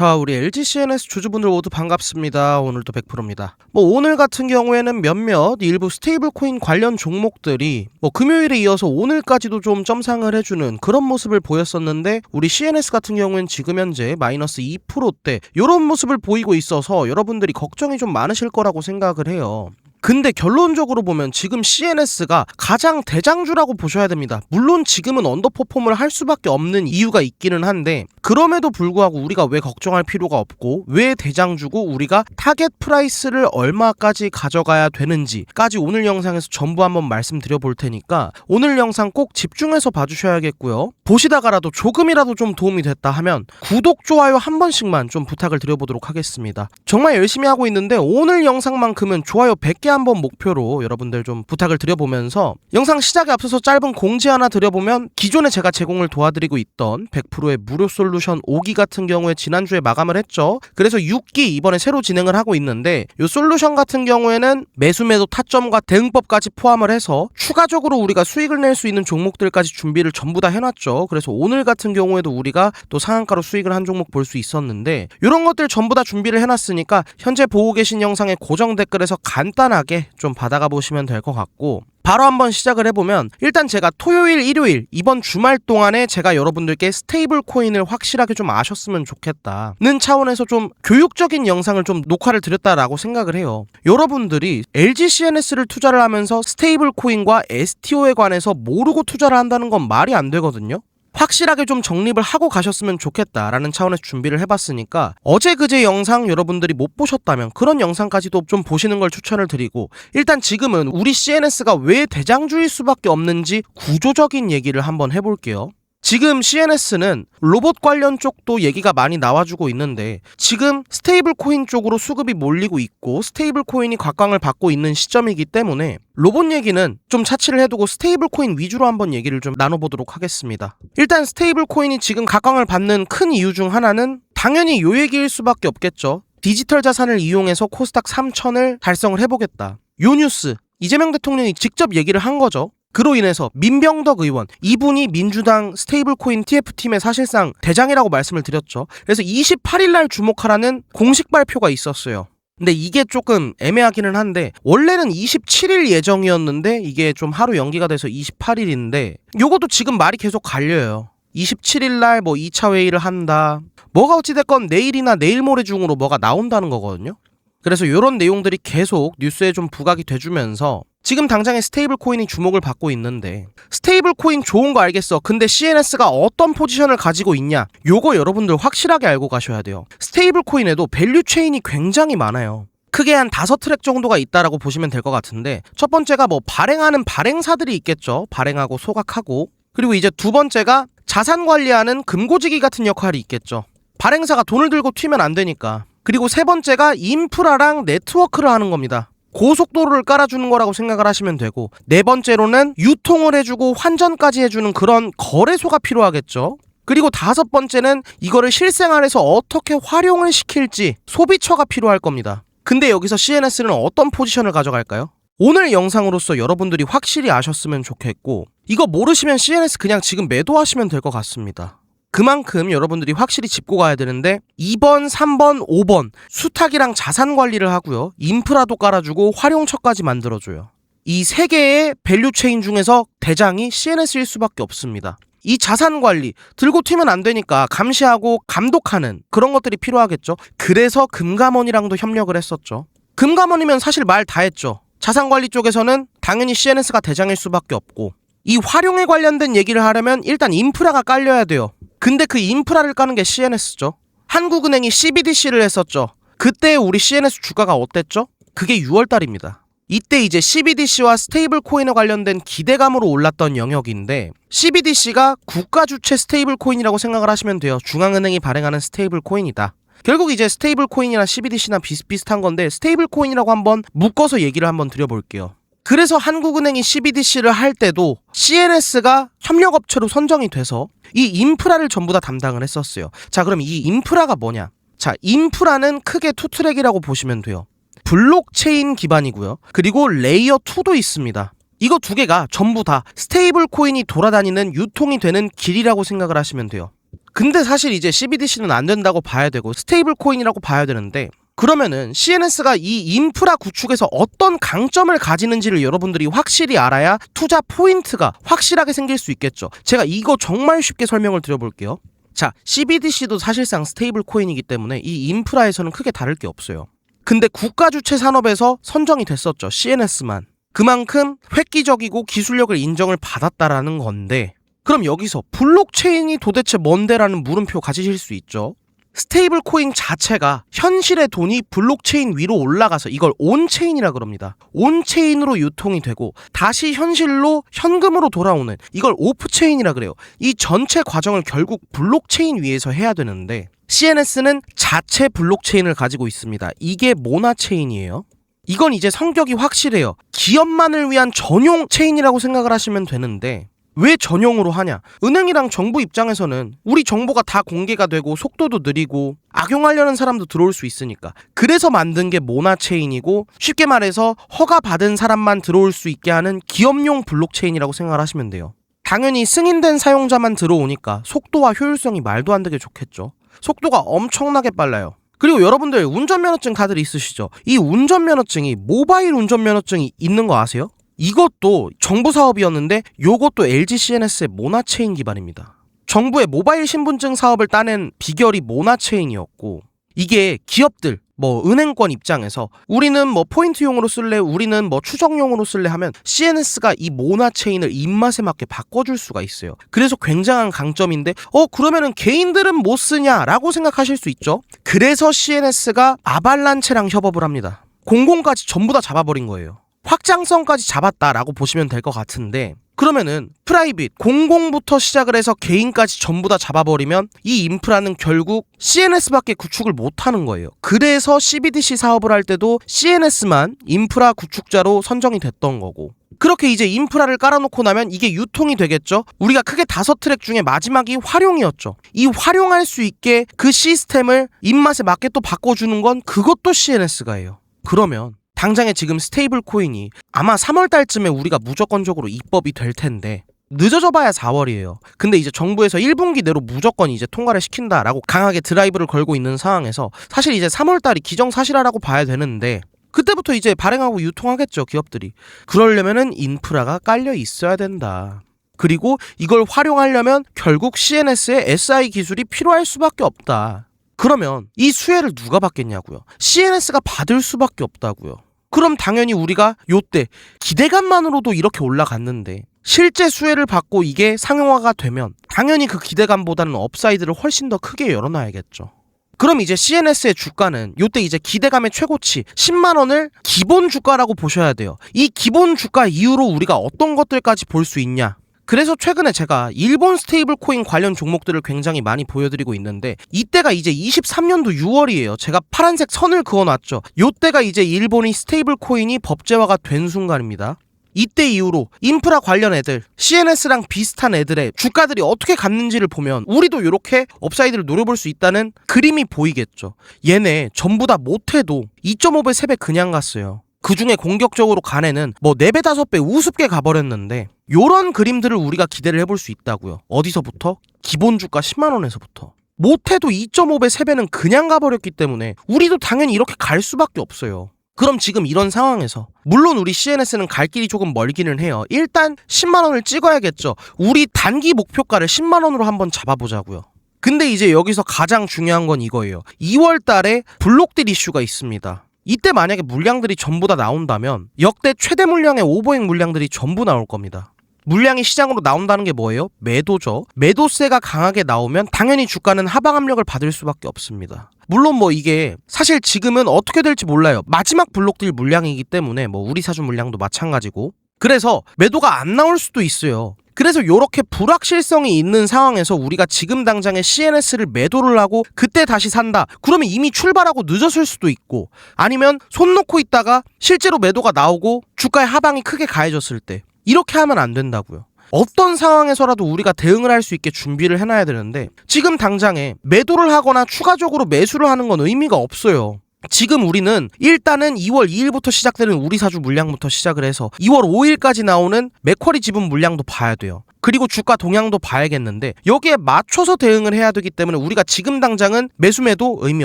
자, 우리 LG CNS 주주분들 모두 반갑습니다. 오늘도 100%입니다. 오늘 같은 경우에는 몇몇 일부 스테이블 코인 관련 종목들이 금요일에 이어서 오늘까지도 좀 점상을 해주는 그런 모습을 보였었는데, 우리 CNS 같은 경우엔 지금 현재 마이너스 2%대 이런 모습을 보이고 있어서 여러분들이 걱정이 좀 많으실 거라고 생각을 해요. 근데 결론적으로 보면 지금 CNS가 가장 대장주라고 보셔야 됩니다. 물론 지금은 언더퍼폼을 할 수밖에 없는 이유가 있기는 한데, 그럼에도 불구하고 우리가 왜 걱정할 필요가 없고 왜 대장주고 우리가 타겟 프라이스를 얼마까지 가져가야 되는지까지 오늘 영상에서 전부 한번 말씀드려 볼 테니까 오늘 영상 꼭 집중해서 봐주셔야겠고요. 보시다가라도 조금이라도 좀 도움이 됐다 하면 구독, 좋아요 한 번씩만 좀 부탁을 드려보도록 하겠습니다. 정말 열심히 하고 있는데 오늘 영상만큼은 좋아요 100개 한번 목표로 여러분들 좀 부탁을 드려보면서, 영상 시작에 앞서서 짧은 공지 하나 드려보면, 기존에 제가 제공을 도와드리고 있던 100%의 무료 솔루션 5기 같은 경우에 지난주에 마감을 했죠. 그래서 6기 이번에 새로 진행을 하고 있는데, 이 솔루션 같은 경우에는 매수매도 타점과 대응법까지 포함을 해서 추가적으로 우리가 수익을 낼 수 있는 종목들까지 준비를 전부 다 해놨죠. 그래서 오늘 같은 경우에도 우리가 또 상한가로 수익을 한 종목 볼 수 있었는데, 이런 것들 전부 다 준비를 해놨으니까 현재 보고 계신 영상의 고정 댓글에서 간단하게 좀 받아가 보시면 될 것 같고, 바로 한번 시작을 해보면, 일단 제가 토요일, 일요일 이번 주말 동안에 제가 여러분들께 스테이블 코인을 확실하게 좀 아셨으면 좋겠다는 차원에서 좀 교육적인 영상을 좀 녹화를 드렸다라고 생각을 해요. 여러분들이 LG CNS를 투자를 하면서 스테이블 코인과 STO에 관해서 모르고 투자를 한다는 건 말이 안 되거든요. 확실하게 좀 정립을 하고 가셨으면 좋겠다라는 차원에서 준비를 해봤으니까, 어제 그제 영상 여러분들이 못 보셨다면 그런 영상까지도 좀 보시는 걸 추천을 드리고, 일단 지금은 우리 CNS가 왜 대장주일 수밖에 없는지 구조적인 얘기를 한번 해볼게요. 지금 CNS는 로봇 관련 쪽도 얘기가 많이 나와주고 있는데, 지금 스테이블 코인 쪽으로 수급이 몰리고 있고 스테이블 코인이 각광을 받고 있는 시점이기 때문에 로봇 얘기는 좀 차치를 해두고 스테이블 코인 위주로 한번 얘기를 좀 나눠보도록 하겠습니다. 일단 스테이블 코인이 지금 각광을 받는 큰 이유 중 하나는 당연히 요 얘기일 수밖에 없겠죠. 디지털 자산을 이용해서 코스닥 3000을 달성을 해보겠다. 요 뉴스 이재명 대통령이 직접 얘기를 한 거죠. 그로 인해서 민병덕 의원, 이분이 민주당 스테이블 코인 TF팀의 사실상 대장이라고 말씀을 드렸죠. 그래서 28일날 주목하라는 공식 발표가 있었어요. 근데 이게 조금 애매하기는 한데, 원래는 27일 예정이었는데 이게 좀 하루 연기가 돼서 28일인데, 요것도 지금 말이 계속 갈려요. 27일날 2차 회의를 한다, 뭐가 어찌됐건 내일이나 내일 모레 중으로 뭐가 나온다는 거거든요. 그래서 이런 내용들이 계속 뉴스에 좀 부각이 돼주면서 지금 당장에 스테이블 코인이 주목을 받고 있는데, 스테이블 코인 좋은 거 알겠어. 근데 CNS가 어떤 포지션을 가지고 있냐? 요거 여러분들 확실하게 알고 가셔야 돼요. 스테이블 코인에도 밸류 체인이 굉장히 많아요. 크게 한 5트랙 정도가 있다라고 보시면 될 것 같은데, 첫 번째가 발행하는 발행사들이 있겠죠. 발행하고 소각하고. 그리고 이제 두 번째가 자산 관리하는 금고지기 같은 역할이 있겠죠. 발행사가 돈을 들고 튀면 안 되니까. 그리고 세 번째가 인프라랑 네트워크를 하는 겁니다. 고속도로를 깔아주는 거라고 생각을 하시면 되고, 네 번째로는 유통을 해주고 환전까지 해주는 그런 거래소가 필요하겠죠. 그리고 다섯 번째는 이거를 실생활에서 어떻게 활용을 시킬지 소비처가 필요할 겁니다. 근데 여기서 CNS는 어떤 포지션을 가져갈까요? 오늘 영상으로서 여러분들이 확실히 아셨으면 좋겠고, 이거 모르시면 CNS 그냥 지금 매도하시면 될 것 같습니다. 그만큼 여러분들이 확실히 짚고 가야 되는데, 2번, 3번, 5번 수탁이랑 자산 관리를 하고요, 인프라도 깔아주고 활용처까지 만들어줘요. 이 세 개의 밸류 체인 중에서 대장이 CNS일 수밖에 없습니다. 이 자산 관리, 들고 튀면 안 되니까 감시하고 감독하는 그런 것들이 필요하겠죠. 그래서 금감원이랑도 협력을 했었죠. 금감원이면 사실 말 다 했죠. 자산 관리 쪽에서는 당연히 CNS가 대장일 수밖에 없고, 이 활용에 관련된 얘기를 하려면 일단 인프라가 깔려야 돼요. 근데 그 인프라를 까는 게 CNS죠. 한국은행이 CBDC를 했었죠. 그때 우리 CNS 주가가 어땠죠? 그게 6월달입니다. 이때 이제 CBDC와 스테이블 코인에 관련된 기대감으로 올랐던 영역인데, CBDC가 국가 주체 스테이블 코인이라고 생각을 하시면 돼요. 중앙은행이 발행하는 스테이블 코인이다. 결국 이제 스테이블 코인이나 CBDC나 비슷비슷한 건데, 스테이블 코인이라고 한번 묶어서 얘기를 한번 드려볼게요. 그래서 한국은행이 CBDC를 할 때도 CNS가 협력업체로 선정이 돼서 이 인프라를 전부 다 담당을 했었어요. 자, 그럼 이 인프라가 뭐냐? 자, 인프라는 크게 투 트랙이라고 보시면 돼요. 블록체인 기반이고요. 그리고 레이어 2도 있습니다. 이거 두 개가 전부 다 스테이블 코인이 돌아다니는 유통이 되는 길이라고 생각을 하시면 돼요. 근데 사실 이제 CBDC는 안 된다고 봐야 되고 스테이블 코인이라고 봐야 되는데, 그러면은 CNS가 이 인프라 구축에서 어떤 강점을 가지는지를 여러분들이 확실히 알아야 투자 포인트가 확실하게 생길 수 있겠죠. 제가 이거 정말 쉽게 설명을 드려볼게요. 자, CBDC도 사실상 스테이블 코인이기 때문에 이 인프라에서는 크게 다를 게 없어요. 근데 국가 주체 산업에서 선정이 됐었죠. CNS만. 그만큼 획기적이고 기술력을 인정을 받았다라는 건데, 그럼 여기서 블록체인이 도대체 뭔데라는 물음표 가지실 수 있죠. 스테이블 코인 자체가 현실의 돈이 블록체인 위로 올라가서 이걸 온체인이라 그럽니다. 온체인으로 유통이 되고 다시 현실로 현금으로 돌아오는, 이걸 오프체인이라 그래요. 이 전체 과정을 결국 블록체인 위에서 해야 되는데 CNS는 자체 블록체인을 가지고 있습니다. 이게 모나체인이에요. 이건 이제 성격이 확실해요. 기업만을 위한 전용 체인이라고 생각을 하시면 되는데, 왜 전용으로 하냐? 은행이랑 정부 입장에서는 우리 정보가 다 공개가 되고 속도도 느리고 악용하려는 사람도 들어올 수 있으니까, 그래서 만든 게 모나체인이고, 쉽게 말해서 허가받은 사람만 들어올 수 있게 하는 기업용 블록체인이라고 생각을 하시면 돼요. 당연히 승인된 사용자만 들어오니까 속도와 효율성이 말도 안 되게 좋겠죠. 속도가 엄청나게 빨라요. 그리고 여러분들 운전면허증 다들 있으시죠? 이 운전면허증이 모바일 운전면허증이 있는 거 아세요? 이것도 정부 사업이었는데 요것도 LG CNS의 모나체인 기반입니다. 정부의 모바일 신분증 사업을 따낸 비결이 모나체인이었고, 이게 기업들, 은행권 입장에서 우리는 포인트용으로 쓸래, 우리는 추정용으로 쓸래 하면 CNS가 이 모나체인을 입맛에 맞게 바꿔줄 수가 있어요. 그래서 굉장한 강점인데, 그러면은 개인들은 못 쓰냐라고 생각하실 수 있죠. 그래서 CNS가 아발란체랑 협업을 합니다. 공공까지 전부 다 잡아버린 거예요. 확장성까지 잡았다라고 보시면 될 것 같은데, 그러면은 프라이빗, 공공부터 시작을 해서 개인까지 전부 다 잡아버리면 이 인프라는 결국 CNS밖에 구축을 못하는 거예요. 그래서 CBDC 사업을 할 때도 CNS만 인프라 구축자로 선정이 됐던 거고, 그렇게 이제 인프라를 깔아놓고 나면 이게 유통이 되겠죠. 우리가 크게 5트랙 중에 마지막이 활용이었죠. 이 활용할 수 있게 그 시스템을 입맛에 맞게 또 바꿔주는 건 그것도 CNS가 해요. 그러면 당장에 지금 스테이블 코인이 아마 3월 달쯤에 우리가 무조건적으로 입법이 될 텐데, 늦어져 봐야 4월이에요. 근데 이제 정부에서 1분기 내로 무조건 이제 통과를 시킨다라고 강하게 드라이브를 걸고 있는 상황에서 사실 이제 3월 달이 기정사실화라고 봐야 되는데, 그때부터 이제 발행하고 유통하겠죠, 기업들이. 그러려면은 인프라가 깔려 있어야 된다. 그리고 이걸 활용하려면 결국 CNS의 SI 기술이 필요할 수밖에 없다. 그러면 이 수혜를 누가 받겠냐고요? CNS가 받을 수밖에 없다고요. 그럼 당연히 우리가 요때 기대감만으로도 이렇게 올라갔는데 실제 수혜를 받고 이게 상용화가 되면 당연히 그 기대감보다는 업사이드를 훨씬 더 크게 열어놔야겠죠. 그럼 이제 CNS의 주가는 요때 이제 기대감의 최고치 10만 원을 기본 주가라고 보셔야 돼요. 이 기본 주가 이후로 우리가 어떤 것들까지 볼 수 있냐? 그래서 최근에 제가 일본 스테이블 코인 관련 종목들을 굉장히 많이 보여드리고 있는데, 이때가 이제 23년도 6월이에요. 제가 파란색 선을 그어놨죠. 요때가 이제 일본이 스테이블 코인이 법제화가 된 순간입니다. 이때 이후로 인프라 관련 애들, CNS랑 비슷한 애들의 주가들이 어떻게 갔는지를 보면 우리도 이렇게 업사이드를 노려볼 수 있다는 그림이 보이겠죠. 얘네 전부 다 못해도 2.5배, 3배 그냥 갔어요. 그 중에 공격적으로 간 애는 4배, 5배 우습게 가버렸는데, 요런 그림들을 우리가 기대를 해볼 수 있다고요. 어디서부터? 기본 주가 10만 원에서부터. 못해도 2.5배, 3배는 그냥 가버렸기 때문에 우리도 당연히 이렇게 갈 수밖에 없어요. 그럼 지금 이런 상황에서 물론 우리 CNS는 갈 길이 조금 멀기는 해요. 일단 10만 원을 찍어야겠죠. 우리 단기 목표가를 10만 원으로 한번 잡아보자고요. 근데 이제 여기서 가장 중요한 건 이거예요. 2월 달에 블록딜 이슈가 있습니다. 이때 만약에 물량들이 전부 다 나온다면 역대 최대 물량의 오버행 물량들이 전부 나올 겁니다. 물량이 시장으로 나온다는 게 뭐예요? 매도죠. 매도세가 강하게 나오면 당연히 주가는 하방 압력을 받을 수밖에 없습니다. 물론 이게 사실 지금은 어떻게 될지 몰라요. 마지막 블록딜 물량이기 때문에 우리 사주 물량도 마찬가지고, 그래서 매도가 안 나올 수도 있어요. 그래서 이렇게 불확실성이 있는 상황에서 우리가 지금 당장에 CNS를 매도를 하고 그때 다시 산다. 그러면 이미 출발하고 늦었을 수도 있고, 아니면 손 놓고 있다가 실제로 매도가 나오고 주가의 하방이 크게 가해졌을 때, 이렇게 하면 안 된다고요. 어떤 상황에서라도 우리가 대응을 할 수 있게 준비를 해놔야 되는데, 지금 당장에 매도를 하거나 추가적으로 매수를 하는 건 의미가 없어요. 지금 우리는 일단은 2월 2일부터 시작되는 우리 사주 물량부터 시작을 해서 2월 5일까지 나오는 맥쿼리 지분 물량도 봐야 돼요. 그리고 주가 동향도 봐야겠는데 여기에 맞춰서 대응을 해야 되기 때문에 우리가 지금 당장은 매수매도 의미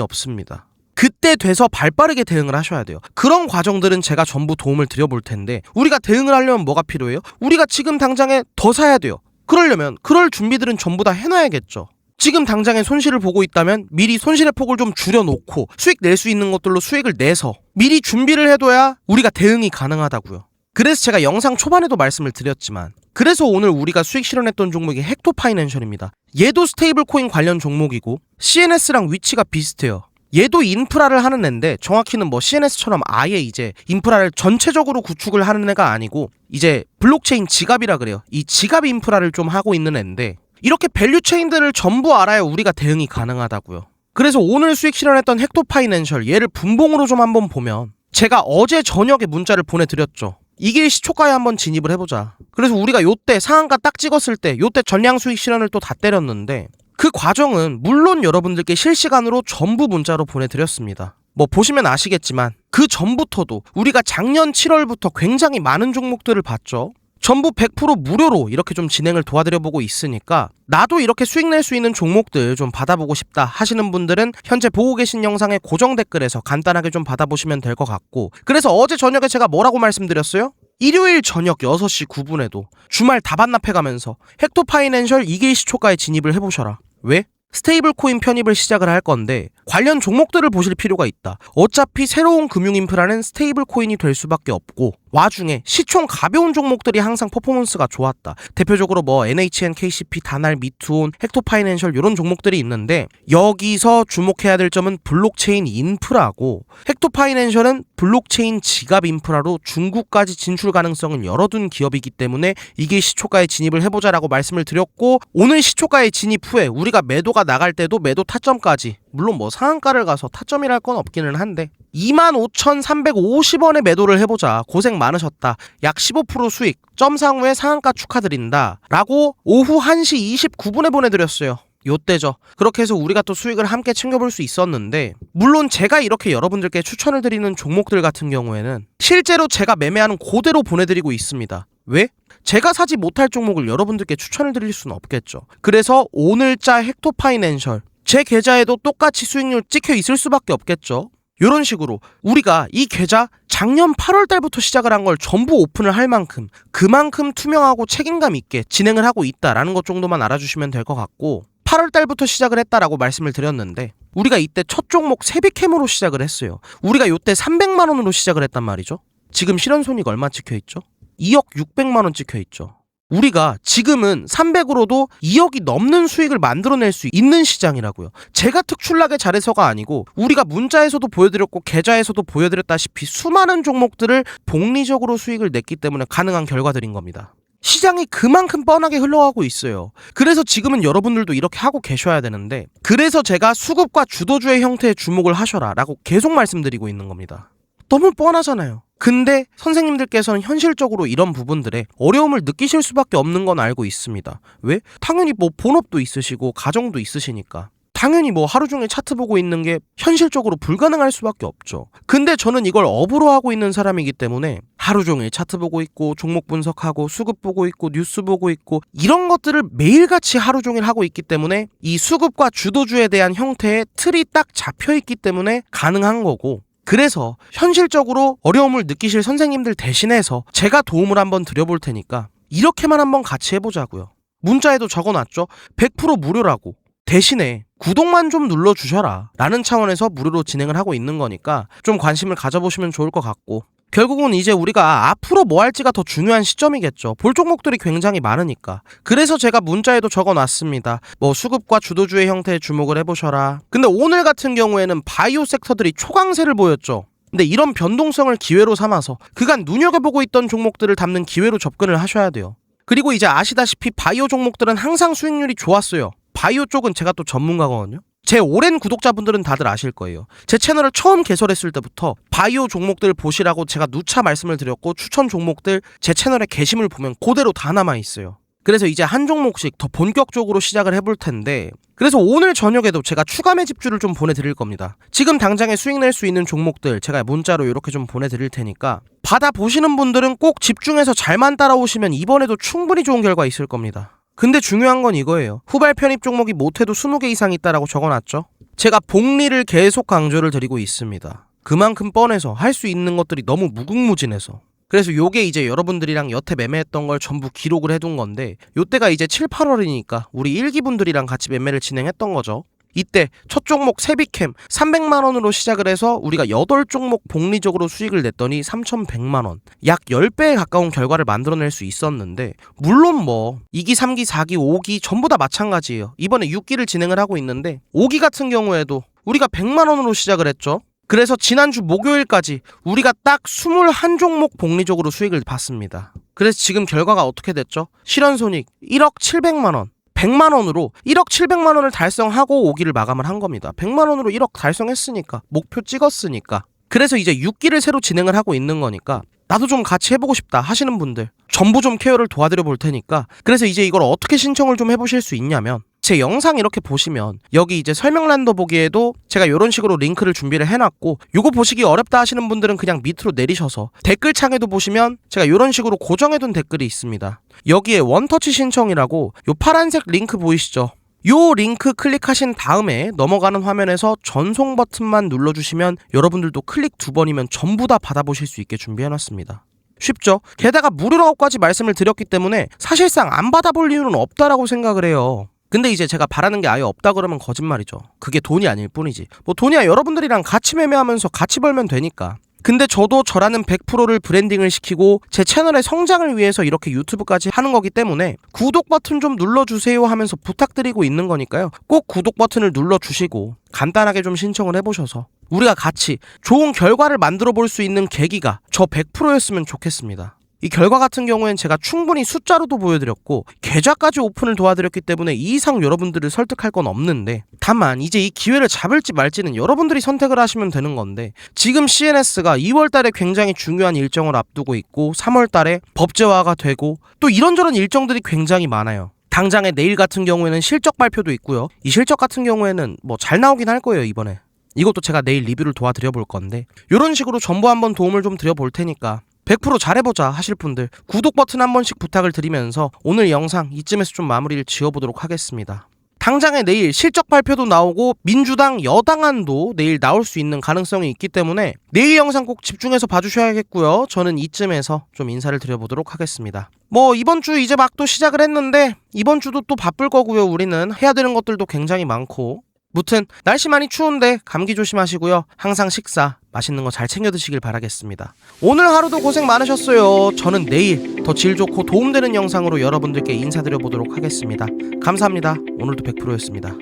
없습니다. 그때 돼서 발빠르게 대응을 하셔야 돼요. 그런 과정들은 제가 전부 도움을 드려볼 텐데 우리가 대응을 하려면 뭐가 필요해요? 우리가 지금 당장에 더 사야 돼요. 그러려면 그럴 준비들은 전부 다 해놔야겠죠. 지금 당장에 손실을 보고 있다면 미리 손실의 폭을 좀 줄여놓고 수익 낼 수 있는 것들로 수익을 내서 미리 준비를 해둬야 우리가 대응이 가능하다고요. 그래서 제가 영상 초반에도 말씀을 드렸지만 그래서 오늘 우리가 수익 실현했던 종목이 헥토파이낸셜입니다. 얘도 스테이블 코인 관련 종목이고 CNS랑 위치가 비슷해요. 얘도 인프라를 하는 애인데 정확히는 뭐 CNS처럼 아예 이제 인프라를 전체적으로 구축을 하는 애가 아니고 이제 블록체인 지갑이라 그래요. 이 지갑 인프라를 좀 하고 있는 애인데 이렇게 밸류체인들을 전부 알아야 우리가 대응이 가능하다고요. 그래서 오늘 수익 실현했던 헥토파이낸셜 얘를 분봉으로 좀 한번 보면 제가 어제 저녁에 문자를 보내드렸죠. 이길 시초가에 한번 진입을 해보자. 그래서 우리가 요때 상한가 딱 찍었을 때 요때 전량 수익 실현을 또 다 때렸는데 그 과정은 물론 여러분들께 실시간으로 전부 문자로 보내드렸습니다. 뭐 보시면 아시겠지만 그 전부터도 우리가 작년 7월부터 굉장히 많은 종목들을 봤죠. 전부 100% 무료로 이렇게 좀 진행을 도와드려보고 있으니까 나도 이렇게 수익 낼 수 있는 종목들 좀 받아보고 싶다 하시는 분들은 현재 보고 계신 영상의 고정 댓글에서 간단하게 좀 받아보시면 될 것 같고 그래서 어제 저녁에 제가 뭐라고 말씀드렸어요? 일요일 저녁 6시 9분에도 주말 다 반납해가면서 헥토파이낸셜 2개 시초가에 진입을 해보셔라. 왜? 스테이블 코인 편입을 시작을 할 건데 관련 종목들을 보실 필요가 있다. 어차피 새로운 금융 인프라는 스테이블 코인이 될 수밖에 없고 와중에 시총 가벼운 종목들이 항상 퍼포먼스가 좋았다. 대표적으로 뭐 NHN, KCP, 다날, 미투온, 헥토파이낸셜 이런 종목들이 있는데 여기서 주목해야 될 점은 블록체인 인프라고 헥토파이낸셜은 블록체인 지갑 인프라로 중국까지 진출 가능성을 열어둔 기업이기 때문에 이게 시초가에 진입을 해보자라고 말씀을 드렸고 오늘 시초가에 진입 후에 우리가 매도가 나갈 때도 매도 타점까지 물론 뭐 상한가를 가서 타점이랄 건 없기는 한데 25,350원에 매도를 해보자. 고생 많으셨다. 약 15% 수익. 점상 후에 상한가 축하드린다. 라고 오후 1시 29분에 보내드렸어요. 요때죠. 그렇게 해서 우리가 또 수익을 함께 챙겨볼 수 있었는데 물론 제가 이렇게 여러분들께 추천을 드리는 종목들 같은 경우에는 실제로 제가 매매하는 그대로 보내드리고 있습니다. 왜? 제가 사지 못할 종목을 여러분들께 추천을 드릴 수는 없겠죠. 그래서 오늘자 헥토파이낸셜 제 계좌에도 똑같이 수익률 찍혀 있을 수밖에 없겠죠. 이런 식으로 우리가 이 계좌 작년 8월 달부터 시작을 한 걸 전부 오픈을 할 만큼 그만큼 투명하고 책임감 있게 진행을 하고 있다라는 것 정도만 알아주시면 될 것 같고 8월 달부터 시작을 했다라고 말씀을 드렸는데 우리가 이때 첫 종목 세비캠으로 시작을 했어요. 우리가 이때 300만 원으로 시작을 했단 말이죠. 지금 실현손익 얼마 찍혀있죠? 2억 600만 원 찍혀있죠. 우리가 지금은 300으로도 2억이 넘는 수익을 만들어낼 수 있는 시장이라고요. 제가 특출나게 잘해서가 아니고 우리가 문자에서도 보여드렸고 계좌에서도 보여드렸다시피 수많은 종목들을 복리적으로 수익을 냈기 때문에 가능한 결과들인 겁니다. 시장이 그만큼 뻔하게 흘러가고 있어요. 그래서 지금은 여러분들도 이렇게 하고 계셔야 되는데 그래서 제가 수급과 주도주의 형태의 주목을 하셔라 라고 계속 말씀드리고 있는 겁니다. 너무 뻔하잖아요. 근데 선생님들께서는 현실적으로 이런 부분들에 어려움을 느끼실 수밖에 없는 건 알고 있습니다. 왜? 당연히 뭐 본업도 있으시고 가정도 있으시니까. 당연히 뭐 하루 종일 차트 보고 있는 게 현실적으로 불가능할 수밖에 없죠. 근데 저는 이걸 업으로 하고 있는 사람이기 때문에 하루 종일 차트 보고 있고 종목 분석하고 수급 보고 있고 뉴스 보고 있고 이런 것들을 매일같이 하루 종일 하고 있기 때문에 이 수급과 주도주에 대한 형태의 틀이 딱 잡혀 있기 때문에 가능한 거고 그래서 현실적으로 어려움을 느끼실 선생님들 대신해서 제가 도움을 한번 드려볼 테니까 이렇게만 한번 같이 해보자고요. 문자에도 적어놨죠. 100% 무료라고. 대신에 구독만 좀 눌러주셔라 라는 차원에서 무료로 진행을 하고 있는 거니까 좀 관심을 가져보시면 좋을 것 같고 결국은 이제 우리가 앞으로 뭐 할지가 더 중요한 시점이겠죠. 볼 종목들이 굉장히 많으니까. 그래서 제가 문자에도 적어놨습니다. 뭐 수급과 주도주의 형태에 주목을 해보셔라. 근데 오늘 같은 경우에는 바이오 섹터들이 초강세를 보였죠. 근데 이런 변동성을 기회로 삼아서 그간 눈여겨보고 있던 종목들을 담는 기회로 접근을 하셔야 돼요. 그리고 이제 아시다시피 바이오 종목들은 항상 수익률이 좋았어요. 바이오 쪽은 제가 또 전문가거든요. 제 오랜 구독자분들은 다들 아실 거예요. 제 채널을 처음 개설했을 때부터 바이오 종목들 보시라고 제가 누차 말씀을 드렸고 추천 종목들 제 채널에 게시물 보면 그대로 다 남아있어요. 그래서 이제 한 종목씩 더 본격적으로 시작을 해볼 텐데 그래서 오늘 저녁에도 제가 추가 매집주를 좀 보내드릴 겁니다. 지금 당장에 수익 낼 수 있는 종목들 제가 문자로 이렇게 좀 보내드릴 테니까 받아보시는 분들은 꼭 집중해서 잘만 따라오시면 이번에도 충분히 좋은 결과 있을 겁니다. 근데 중요한 건 이거예요. 후발 편입 종목이 못해도 20개 이상 있다라고 적어놨죠. 제가 복리를 계속 강조를 드리고 있습니다. 그만큼 뻔해서 할 수 있는 것들이 너무 무궁무진해서. 그래서 요게 이제 여러분들이랑 여태 매매했던 걸 전부 기록을 해둔 건데 요때가 이제 7, 8월이니까 우리 1기분들이랑 같이 매매를 진행했던 거죠. 이때 첫 종목 세비캠 300만원으로 시작을 해서 우리가 8종목 복리적으로 수익을 냈더니 3,100만원, 약 10배에 가까운 결과를 만들어낼 수 있었는데 물론 뭐 2기, 3기, 4기, 5기 전부 다 마찬가지예요. 이번에 6기를 진행을 하고 있는데 5기 같은 경우에도 우리가 100만원으로 시작을 했죠. 그래서 지난주 목요일까지 우리가 딱 21종목 복리적으로 수익을 봤습니다. 그래서 지금 결과가 어떻게 됐죠? 실현손익 1억 700만원, 100만원으로 1억 700만원을 달성하고 5기를 마감을 한 겁니다. 100만원으로 1억 달성했으니까, 목표 찍었으니까. 그래서 이제 6기를 새로 진행을 하고 있는 거니까 나도 좀 같이 해보고 싶다 하시는 분들 전부 좀 케어를 도와드려 볼 테니까, 그래서 이제 이걸 어떻게 신청을 좀 해보실 수 있냐면 제 영상 이렇게 보시면 여기 이제 설명란 더보기에도 제가 이런 식으로 링크를 준비를 해놨고, 요거 보시기 어렵다 하시는 분들은 그냥 밑으로 내리셔서 댓글창에도 보시면 제가 이런 식으로 고정해둔 댓글이 있습니다. 여기에 원터치 신청이라고 요 파란색 링크 보이시죠? 요 링크 클릭하신 다음에 넘어가는 화면에서 전송 버튼만 눌러주시면 여러분들도 클릭 2번이면 전부 다 받아보실 수 있게 준비해놨습니다. 쉽죠? 게다가 무료라고까지 말씀을 드렸기 때문에 사실상 안 받아볼 이유는 없다라고 생각을 해요. 근데 이제 제가 바라는 게 아예 없다 그러면 거짓말이죠. 그게 돈이 아닐 뿐이지. 뭐 돈이야 여러분들이랑 같이 매매하면서 같이 벌면 되니까. 근데 저도 저라는 100%를 브랜딩을 시키고 제 채널의 성장을 위해서 이렇게 유튜브까지 하는 거기 때문에 구독 버튼 좀 눌러주세요 하면서 부탁드리고 있는 거니까요. 꼭 구독 버튼을 눌러주시고 간단하게 좀 신청을 해보셔서 우리가 같이 좋은 결과를 만들어 볼 수 있는 계기가 저 100%였으면 좋겠습니다. 이 결과 같은 경우엔 제가 충분히 숫자로도 보여드렸고 계좌까지 오픈을 도와드렸기 때문에 이 이상 여러분들을 설득할 건 없는데, 다만 이제 이 기회를 잡을지 말지는 여러분들이 선택을 하시면 되는 건데, 지금 CNS가 2월달에 굉장히 중요한 일정을 앞두고 있고 3월달에 법제화가 되고 또 이런저런 일정들이 굉장히 많아요. 당장에 내일 같은 경우에는 실적 발표도 있고요. 이 실적 같은 경우에는 뭐 잘 나오긴 할 거예요. 이번에 이것도 제가 내일 리뷰를 도와드려 볼 건데, 이런 식으로 전부 한번 도움을 좀 드려 볼 테니까 100% 잘해보자 하실 분들 구독 버튼 한 번씩 부탁을 드리면서 오늘 영상 이쯤에서 좀 마무리를 지어보도록 하겠습니다. 당장에 내일 실적 발표도 나오고 민주당 여당안도 내일 나올 수 있는 가능성이 있기 때문에 내일 영상 꼭 집중해서 봐주셔야겠고요. 저는 이쯤에서 좀 인사를 드려보도록 하겠습니다. 뭐 이번 주 이제 막 또 시작을 했는데 이번 주도 또 바쁠 거고요. 우리는 해야 되는 것들도 굉장히 많고, 무튼 날씨 많이 추운데 감기 조심하시고요. 항상 식사 맛있는 거 잘 챙겨 드시길 바라겠습니다. 오늘 하루도 고생 많으셨어요. 저는 내일 더 질 좋고 도움되는 영상으로 여러분들께 인사드려 보도록 하겠습니다. 감사합니다. 오늘도 100%였습니다.